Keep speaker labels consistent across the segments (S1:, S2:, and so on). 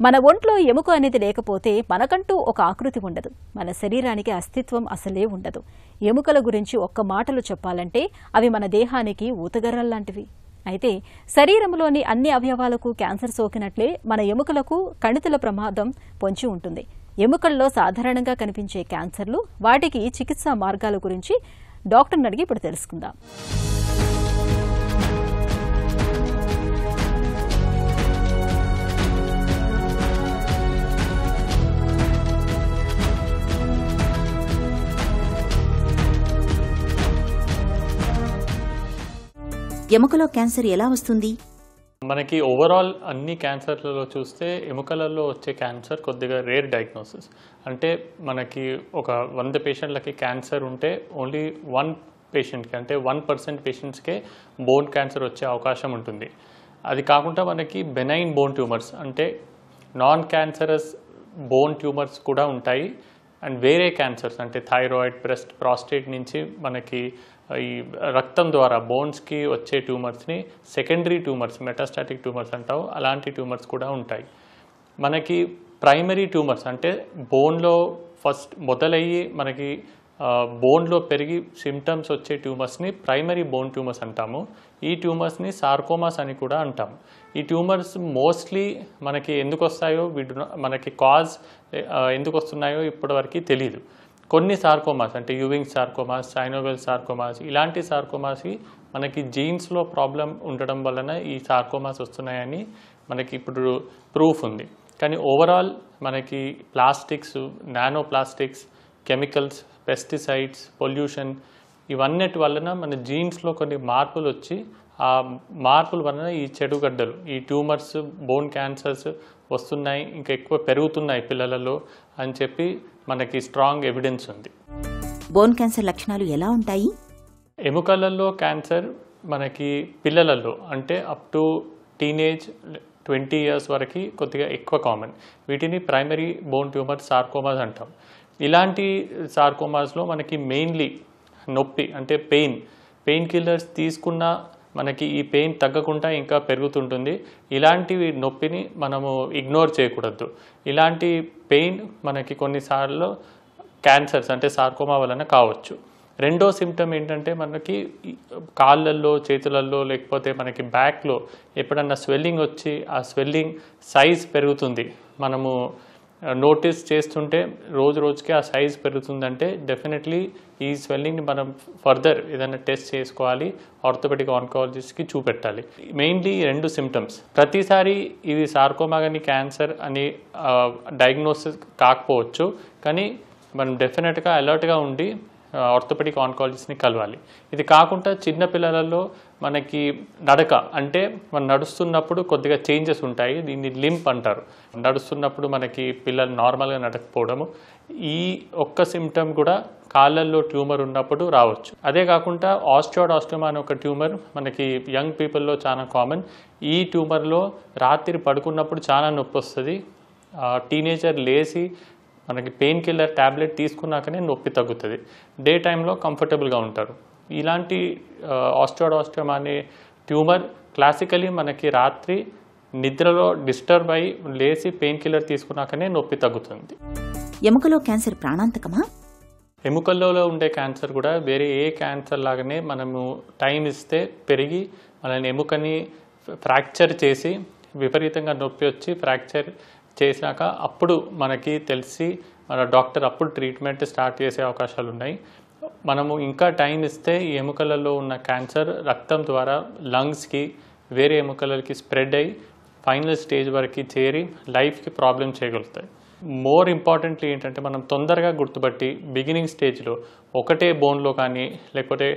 S1: మన ఒంట్లో ఎముక అనేది లేకపోతే మనకంటూ ఒక ఆకృతి ఉండదు. మన శరీరానికి అస్తిత్వం అసలే ఉండదు. ఎముకల గురించి ఒక్క మాటలు చెప్పాలంటే అవి మన దేహానికి ఊతగర్రల్లాంటివి. అయితే శరీరంలోని అన్ని అవయవాలకు క్యాన్సర్ సోకినట్లే మన ఎముకలకు కణితుల ప్రమాదం పొంచి ఉంటుంది. ఎముకల్లో సాధారణంగా కనిపించే క్యాన్సర్లు, వాటికి చికిత్సా మార్గాల గురించి డాక్టర్ని అడిగి ఇప్పుడు తెలుసుకుందాం.
S2: ఎముకలో క్యాన్సర్ ఎలా వస్తుంది?
S3: మనకి ఓవరాల్ అన్ని క్యాన్సర్లలో చూస్తే ఎముకలలో వచ్చే క్యాన్సర్ కొద్దిగా రేర్ డయాగ్నోసిస్. అంటే మనకి ఒక 100 పేషెంట్లకి క్యాన్సర్ ఉంటే ఓన్లీ 1 పేషెంట్కి అంటే 1% పేషెంట్స్కే బోన్ క్యాన్సర్ వచ్చే అవకాశం ఉంటుంది. అది కాకుండా మనకి బెనైన్ బోన్ ట్యూమర్స్ అంటే నాన్ క్యాన్సరస్ బోన్ ట్యూమర్స్ కూడా ఉంటాయి. అండ్ వేరే క్యాన్సర్స్ అంటే థైరాయిడ్, బ్రెస్ట్, ప్రాస్టేట్ నుంచి మనకి ఈ రక్తం ద్వారా బోన్స్కి వచ్చే ట్యూమర్స్ని సెకండరీ ట్యూమర్స్, మెటాస్టాటిక్ ట్యూమర్స్ అంటావు, అలాంటి ట్యూమర్స్ కూడా ఉంటాయి. మనకి ప్రైమరీ ట్యూమర్స్ అంటే బోన్లో ఫస్ట్ మొదలయ్యి మనకి బోన్లో పెరిగి సిమ్టమ్స్ వచ్చే ట్యూమర్స్ని ప్రైమరీ బోన్ ట్యూమర్స్ అంటాము. ఈ ట్యూమర్స్ని సార్కోమాస్ అని కూడా అంటాము. ఈ ట్యూమర్స్ మోస్ట్లీ మనకి ఎందుకు వస్తాయో మనకి కాజ్ ఎందుకు వస్తున్నాయో ఇప్పటివరకు తెలియదు. కొన్ని సార్కోమాస్ అంటే యూవింగ్ సార్కోమాస్, సైనోవెల్ సార్కోమాస్, ఇలాంటి సార్కోమాస్కి మనకి జీన్స్లో ప్రాబ్లం ఉండడం వలన ఈ సార్కోమాస్ వస్తున్నాయని మనకి ఇప్పుడు ప్రూఫ్ ఉంది. కానీ ఓవరాల్ మనకి plastics, nano plastics, chemicals, pesticides, pollution ఇవన్నిటి వలన మన జీన్స్లో కొన్ని మార్పులు వచ్చి ఆ మార్పుల వలన ఈ చెడుగడ్డలు, ఈ ట్యూమర్స్, బోన్ క్యాన్సర్స్ వస్తున్నాయి, ఇంకా ఎక్కువ పెరుగుతున్నాయి పిల్లలలో అని చెప్పి మనకి స్ట్రాంగ్ ఎవిడెన్స్ ఉంది.
S2: బోన్ క్యాన్సర్ లక్షణాలు ఎలా ఉంటాయి?
S3: ఎముకలలో క్యాన్సర్ మనకి పిల్లలలో అంటే అప్ టు టీనేజ్ 20 years వరకు కొద్దిగా ఎక్కువ కామన్. వీటిని ప్రైమరీ బోన్ ట్యూమర్ సార్కోమాస్ అంటాం. ఇలాంటి సార్కోమాస్లో మనకి మెయిన్లీ నొప్పి అంటే పెయిన్ కిల్లర్స్ తీసుకున్న మనకి ఈ పెయిన్ తగ్గకుండా ఇంకా పెరుగుతుంటుంది. ఇలాంటి నొప్పిని మనము ఇగ్నోర్ చేయకూడదు. ఇలాంటి పెయిన్ మనకి కొన్నిసార్లు క్యాన్సర్స్ అంటే సార్కోమా వలన కావచ్చు. రెండో సిమ్టమ్ ఏంటంటే మనకి కాళ్ళల్లో, చేతులలో లేకపోతే మనకి బ్యాక్లో ఎప్పుడన్నా స్వెల్లింగ్ వచ్చి ఆ స్వెల్లింగ్ సైజ్ పెరుగుతుంది. మనము నోటీస్ చేస్తుంటే రోజుకి ఆ సైజ్ పెరుగుతుందంటే డెఫినెట్లీ ఈ స్వెల్లింగ్ని మనం ఫర్దర్ ఏదైనా టెస్ట్ చేసుకోవాలి, ఆర్థోపెడిక్ ఆన్కాలజిస్ట్కి చూపెట్టాలి. Mainly 2 symptoms. ప్రతిసారి ఇది సార్కోమా కానీ క్యాన్సర్ అని డయాగ్నోసిస్ కాకపోవచ్చు, కానీ మనం డెఫినెట్గా అలర్ట్గా ఉండి ఆర్థోపెడిక్ ఆన్కాలజిస్ట్ని కలవాలి. ఇది కాకుండా చిన్న పిల్లలలో మనకి నడక అంటే మనం నడుస్తున్నప్పుడు కొద్దిగా చేంజెస్ ఉంటాయి. దీన్ని లింప్ అంటారు. నడుస్తున్నప్పుడు మనకి పిల్లలు నార్మల్గా నడకపోవడము, ఈ ఒక్క సిమ్టమ్ కూడా కాళ్ళల్లో ట్యూమర్ ఉన్నప్పుడు రావచ్చు. అదే కాకుండా ఆస్టియోడాస్టోమా అనే ఒక ట్యూమర్ మనకి యంగ్ పీపుల్లో చాలా కామన్. ఈ ట్యూమర్లో రాత్రి పడుకున్నప్పుడు చాలా నొప్పి వస్తుంది. టీనేజర్ లేచి మనకి పెయిన్ కిల్లర్ ట్యాబ్లెట్ తీసుకున్నాకనే నొప్పి తగ్గుతుంది. డే టైంలో కంఫర్టబుల్గా ఉంటారు. ఇలాంటి ఆస్టియోడాస్టోమా అనే ట్యూమర్ క్లాసికలీ మనకి రాత్రి నిద్రలో డిస్టర్బ్ అయ్యి లేచి పెయిన్ కిల్లర్ తీసుకున్నాకనే నొప్పి తగ్గుతుంది.
S2: ఎముకలో క్యాన్సర్ ప్రాణాంతకమా?
S3: ఎముకల్లో ఉండే క్యాన్సర్ కూడా వేరే ఏ క్యాన్సర్ లాగానే మనము టైం ఇస్తే పెరిగి మనల్ని ఎముకని ఫ్రాక్చర్ చేసి విపరీతంగా నొప్పి వచ్చి ఫ్రాక్చర్ చేశాక అప్పుడు మనకి తెలిసి మన డాక్టర్ అప్పుడు ట్రీట్మెంట్ స్టార్ట్ చేసే అవకాశాలు ఉన్నాయి. మనము ఇంకా టైం ఇస్తే ఈ ఎముకలలో ఉన్న క్యాన్సర్ రక్తం ద్వారా లంగ్స్కి, వేరే ఎముకలకి స్ప్రెడ్ అయ్యి ఫైనల్ స్టేజ్ వరకు చేరి లైఫ్కి ప్రాబ్లం చేయగలుగుతాయి. మోర్ ఇంపార్టెంట్లీ ఏంటంటే మనం తొందరగా గుర్తుపట్టి బిగినింగ్ స్టేజ్లో ఒకటే బోన్లో కానీ లేకపోతే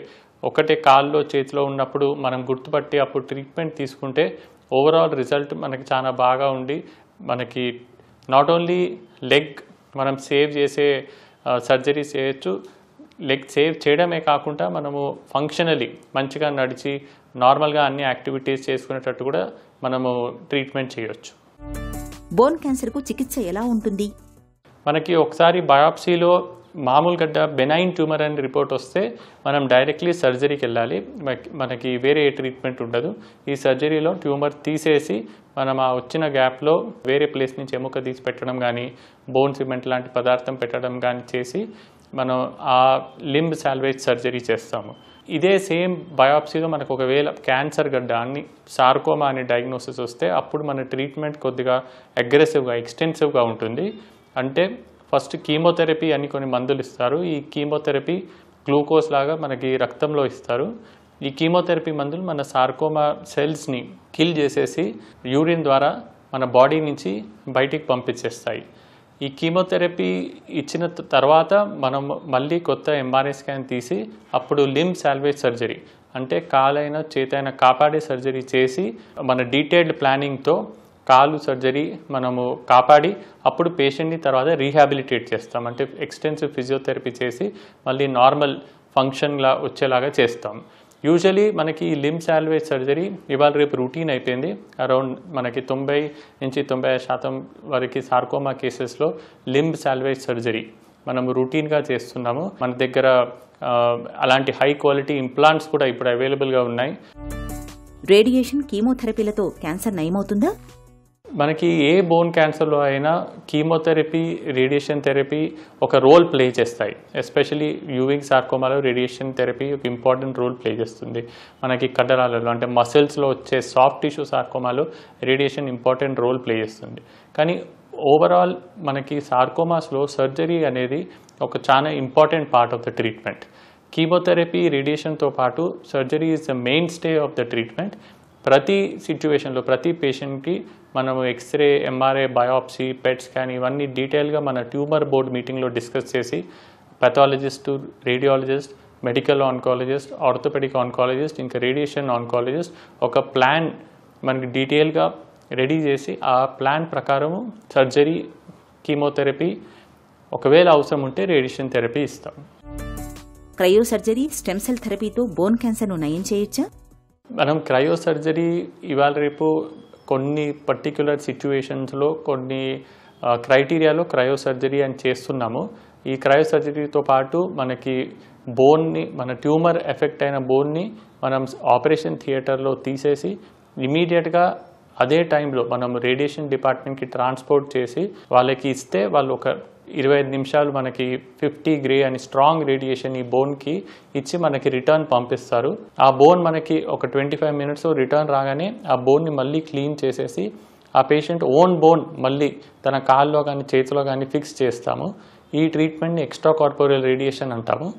S3: ఒకటే కాల్లో, చేతిలో ఉన్నప్పుడు మనం గుర్తుపట్టి అప్పుడు ట్రీట్మెంట్ తీసుకుంటే ఓవరాల్ రిజల్ట్ మనకి చాలా బాగా ఉండి మనకి నాట్ ఓన్లీ లెగ్ మనం సేవ్ చేసే సర్జరీస్ చేయొచ్చు, లెగ్ సేవ్ చేయడమే కాకుండా మనము ఫంక్షనలీ మంచిగా నడిచి నార్మల్గా అన్ని యాక్టివిటీస్ చేసుకునేటట్టు కూడా మనము ట్రీట్మెంట్ చేయొచ్చు.
S2: బోన్ క్యాన్సర్కు చికిత్స ఎలా ఉంటుంది?
S3: మనకి ఒకసారి బయాప్సీలో మామూలు గడ్డ బెనైన్ ట్యూమర్ అని రిపోర్ట్ వస్తే మనం డైరెక్ట్లీ సర్జరీకి వెళ్ళాలి. మనకి వేరే ట్రీట్మెంట్ ఉండదు. ఈ సర్జరీలో ట్యూమర్ తీసేసి మనం ఆ వచ్చిన గ్యాప్లో వేరే ప్లేస్ నుంచి ఎముక తీసి పెట్టడం కానీ బోన్ సిమెంట్ లాంటి పదార్థం పెట్టడం కానీ చేసి మనం ఆ లింబ్ సాల్వేజ్ సర్జరీ చేస్తాము. ఇదే సేమ్ బయాప్సీలో మనకు ఒకవేళ క్యాన్సర్ గడ్డ అని సార్కోమా అనే డయాగ్నోసిస్ వస్తే అప్పుడు మన ట్రీట్మెంట్ కొద్దిగా అగ్రెసివ్గా ఎక్స్టెన్సివ్గా ఉంటుంది. అంటే ఫస్ట్ కీమోథెరపీ అని కొన్ని మందులు ఇస్తారు. ఈ కీమోథెరపీ గ్లూకోజ్ లాగా మనకి రక్తంలో ఇస్తారు. ఈ కీమోథెరపీ మందులు మన సార్కోమా సెల్స్ని కిల్ చేసేసి యూరిన్ ద్వారా మన బాడీ నుంచి బయటికి పంపించేస్తాయి. ఈ కీమోథెరపీ ఇచ్చిన తర్వాత మనం మళ్ళీ కొత్త ఎంఆర్ఐ స్కాన్ తీసి అప్పుడు లింబ్ సాల్వేజ్ సర్జరీ అంటే కాలైన చేతైన కాపాడే సర్జరీ చేసి మన డీటెయిల్డ్ ప్లానింగ్తో కాలు సర్జరీ మనము కాపాడి అప్పుడు పేషెంట్ని తర్వాత రీహాబిలిటేట్ చేస్తాం. అంటే ఎక్స్టెన్సివ్ ఫిజియోథెరపీ చేసి మళ్ళీ నార్మల్ ఫంక్షన్లా వచ్చేలాగా చేస్తాం. యూజువలీ మనకి లింబ్ సాల్వేజ్ సర్జరీ ఇవాళ రేపు రూటీన్ అయిపోయింది. అరౌండ్ మనకి 90-95% వరకు సార్కోమా కేసెస్లో లింబ్ సాల్వేజ్ సర్జరీ మనం రూటీన్గా చేస్తున్నాము. మన దగ్గర అలాంటి హై క్వాలిటీ ఇంప్లాంట్స్ కూడా ఇప్పుడు అవైలబుల్గా ఉన్నాయి.
S2: రేడియేషన్ కీమోథెరపీలతో క్యాన్సర్ నయమవుతుందా?
S3: మనకి ఏ బోన్ క్యాన్సర్లో అయినా కీమోథెరపీ రేడియేషన్ థెరపీ ఒక రోల్ ప్లే చేస్తాయి. ఎస్పెషలీ యూవింగ్ సార్కోమాలో రేడియేషన్ థెరపీ ఒక ఇంపార్టెంట్ రోల్ ప్లే చేస్తుంది. మనకి కండరాలలో అంటే మసిల్స్లో వచ్చే సాఫ్ట్ టిష్యూ సార్కోమాలో రేడియేషన్ ఇంపార్టెంట్ రోల్ ప్లే చేస్తుంది. కానీ ఓవరాల్ మనకి సార్కోమాస్లో సర్జరీ అనేది ఒక చాలా important part of the treatment. Chemotherapy రేడియేషన్తో పాటు surgery is the mainstay of the treatment. ప్రతి సిచ్యువేషన్లో ప్రతి పేషెంట్కి మనము X-ray, MRI, biopsy, PET scan ఇవన్నీ డీటెయిల్గా మన ట్యూమర్ బోర్డ్ మీటింగ్లో డిస్కస్ చేసి pathologist, radiologist, medical oncologist, orthopaedic oncologist, ఇంకా రేడియేషన్ ఆన్కాలజిస్ట్ ఒక ప్లాన్ మనకి డీటెయిల్గా రెడీ చేసి ఆ ప్లాన్ ప్రకారము సర్జరీ, కీమోథెరపీ, ఒకవేళ అవసరం ఉంటే రేడియేషన్ థెరపీ ఇస్తాం.
S2: క్రయో సర్జరీ, స్టెమ్ సెల్ థెరపీతో బోన్ క్యాన్సర్ను నయం చేయొచ్చా?
S3: మనం క్రయో సర్జరీ ఇవాళ రేపు కొన్ని పర్టిక్యులర్ సిచ్యువేషన్స్లో కొన్ని క్రైటీరియాలో క్రయో సర్జరీ అని చేస్తున్నాము. ఈ క్రయో సర్జరీతో పాటు మనకి బోన్ని, మన ట్యూమర్ ఎఫెక్ట్ అయిన బోన్ని మనం ఆపరేషన్ థియేటర్లో తీసేసి ఇమీడియట్గా అదే టైంలో మనం రేడియేషన్ డిపార్ట్మెంట్కి ట్రాన్స్పోర్ట్ చేసి వాళ్ళకి ఇస్తే వాళ్ళు ఒక 25 నిమిషాలు మనకి 50 గ్రే అని స్ట్రాంగ్ రేడియేషన్ ఈ బోన్కి ఇచ్చి మనకి రిటర్న్ పంపిస్తారు. ఆ బోన్ మనకి ఒక 25 మినిట్స్ రిటర్న్ రాగానే ఆ బోన్ని మళ్ళీ క్లీన్ చేసేసి ఆ పేషెంట్ ఓన్ బోన్ మళ్ళీ తన కాల్లో కానీ చేతిలో కానీ ఫిక్స్ చేస్తాము. ఈ ట్రీట్మెంట్ని ఎక్స్ట్రా కార్పోరియల్ రేడియేషన్ అంటాము.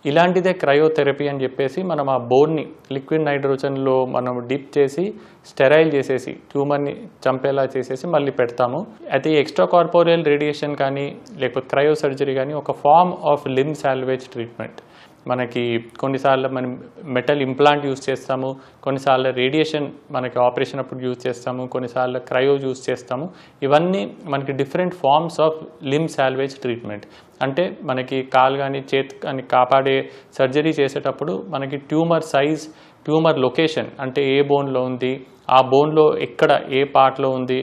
S3: ఇలాంటిదే క్రయోథెరపీ అని చెప్పేసి మనం ఆ బోన్ని లిక్విడ్ నైట్రోజన్లో మనం డిప్ చేసి స్టెరైల్ చేసేసి ట్యూమర్ని చంపేలా చేసేసి మళ్ళీ పెడతాము. అయితే ఈ ఎక్స్ట్రా కార్పోరియల్ రేడియేషన్ కానీ లేకపోతే క్రయో సర్జరీ కానీ ఒక form of limb salvage treatment. మనకి కొన్నిసార్లు మనం మెటల్ ఇంప్లాంట్ యూజ్ చేస్తాము, కొన్నిసార్లు రేడియేషన్ మనకి ఆపరేషన్ అప్పుడు యూజ్ చేస్తాము, కొన్నిసార్లు క్రయో యూజ్ చేస్తాము. ఇవన్నీ మనకి different forms of limb salvage treatment. అంటే మనకి కాలు కానీ చేతి కానీ కాపాడే సర్జరీ చేసేటప్పుడు మనకి ట్యూమర్ సైజ్, ట్యూమర్ లొకేషన్ అంటే ఏ బోన్లో ఉంది, ఆ బోన్లో ఎక్కడ ఏ పార్ట్లో ఉంది,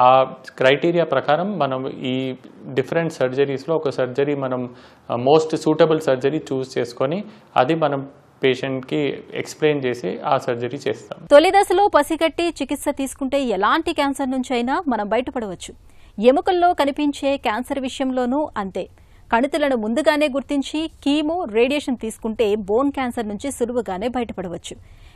S3: ఆ క్రైటీరియా ప్రకారం మనం ఈ డిఫరెంట్ సర్జరీస్లో ఒక సర్జరీ మనం మోస్ట్ సూటబుల్ సర్జరీ చూస్ చేసుకొని అది మనం పేషెంట్కి ఎక్స్ప్లెయిన్ చేసి ఆ సర్జరీ చేస్తాం.
S1: తొలి దశలో పసిగట్టి చికిత్స తీసుకుంటే ఎలాంటి క్యాన్సర్ నుంచైనా మనం బయటపడవచ్చు. ఎముకల్లో కనిపించే క్యాన్సర్ విషయంలోనూ అంతే. కణితులను ముందుగానే గుర్తించి కీమో, రేడియేషన్ తీసుకుంటే బోన్ క్యాన్సర్ నుంచి సులువుగానే బయటపడవచ్చు.